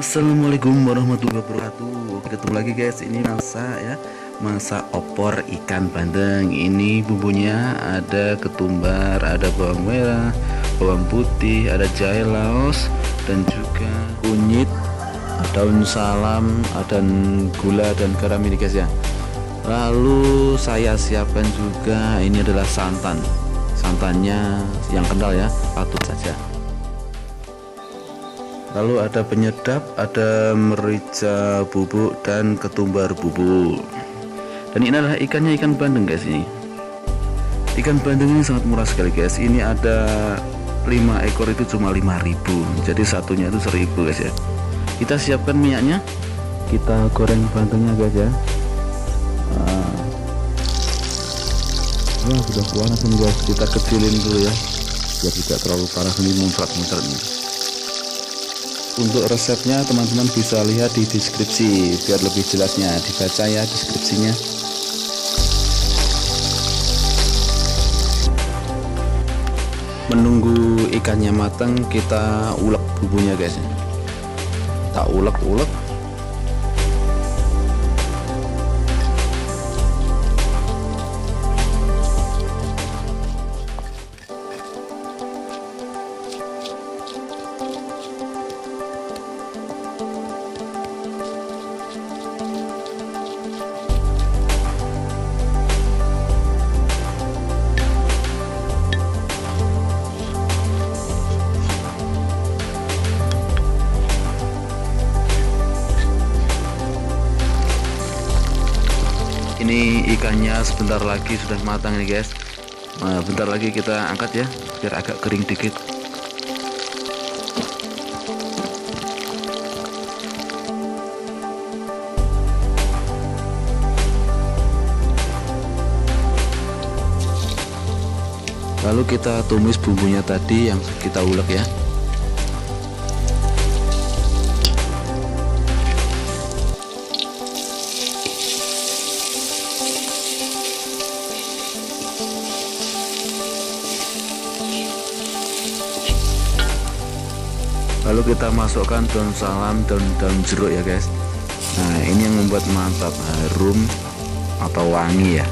Assalamualaikum warahmatullahi wabarakatuh. Ketemu lagi guys, ini masak opor ikan bandeng. Ini bumbunya ada ketumbar, ada bawang merah, bawang putih, ada jahe laos, dan juga kunyit, daun salam, dan gula dan garam ini guys ya. Lalu saya siapkan juga ini adalah santannya yang kental ya, patut saja. Lalu ada penyedap, ada merica bubuk dan ketumbar bubuk. Dan ini adalah ikannya, ikan bandeng guys. Ini ikan bandeng ini sangat murah sekali guys. Ini ada 5 ekor itu cuma 5.000. Jadi satunya itu 1.000 guys ya. Kita siapkan minyaknya, kita goreng bandengnya guys ya. Sudah panas nih guys, kita kecilin dulu ya biar tidak terlalu panas. Ini muncrat-muncrat nih. Untuk resepnya teman-teman bisa lihat di deskripsi biar lebih jelasnya, dibaca ya deskripsinya. Menunggu ikannya matang, kita ulek bumbunya guys. Tak ulek-ulek. Ini ikannya sebentar lagi sudah matang nih guys. Bentar lagi kita angkat ya biar agak kering dikit. Lalu kita tumis bumbunya tadi yang kita ulek ya. Lalu kita masukkan daun salam dan daun jeruk ya guys. Nah ini yang membuat mantap, harum atau wangi ya.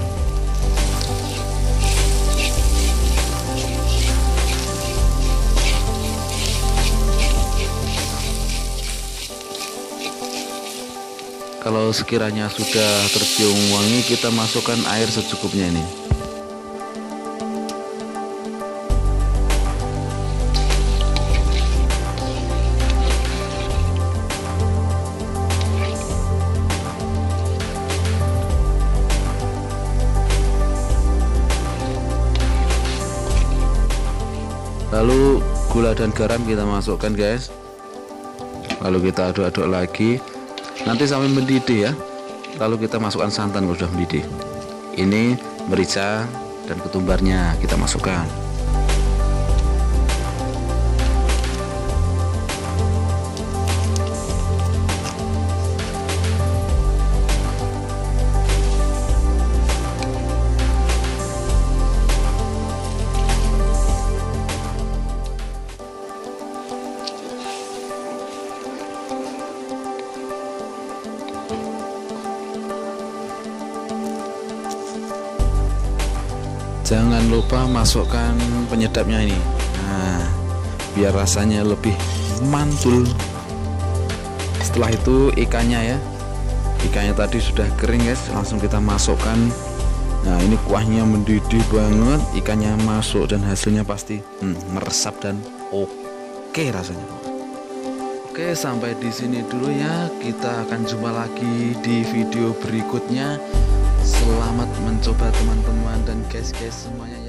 Kalau sekiranya sudah tercium wangi, kita masukkan air secukupnya ini. Lalu gula dan garam kita masukkan guys. Lalu kita aduk-aduk lagi nanti sampai mendidih ya. Lalu kita masukkan santan kalau sudah mendidih. Ini merica dan ketumbarnya kita masukkan. Jangan lupa masukkan penyedapnya ini. Nah, biar rasanya lebih mantul. Setelah itu ikannya ya. Ikannya tadi sudah kering guys, langsung kita masukkan. Nah, ini kuahnya mendidih banget, ikannya masuk dan hasilnya pasti meresap dan oke rasanya. Oke, sampai di sini dulu ya. Kita akan jumpa lagi di video berikutnya. Selamat mencoba teman-teman dan guys semuanya.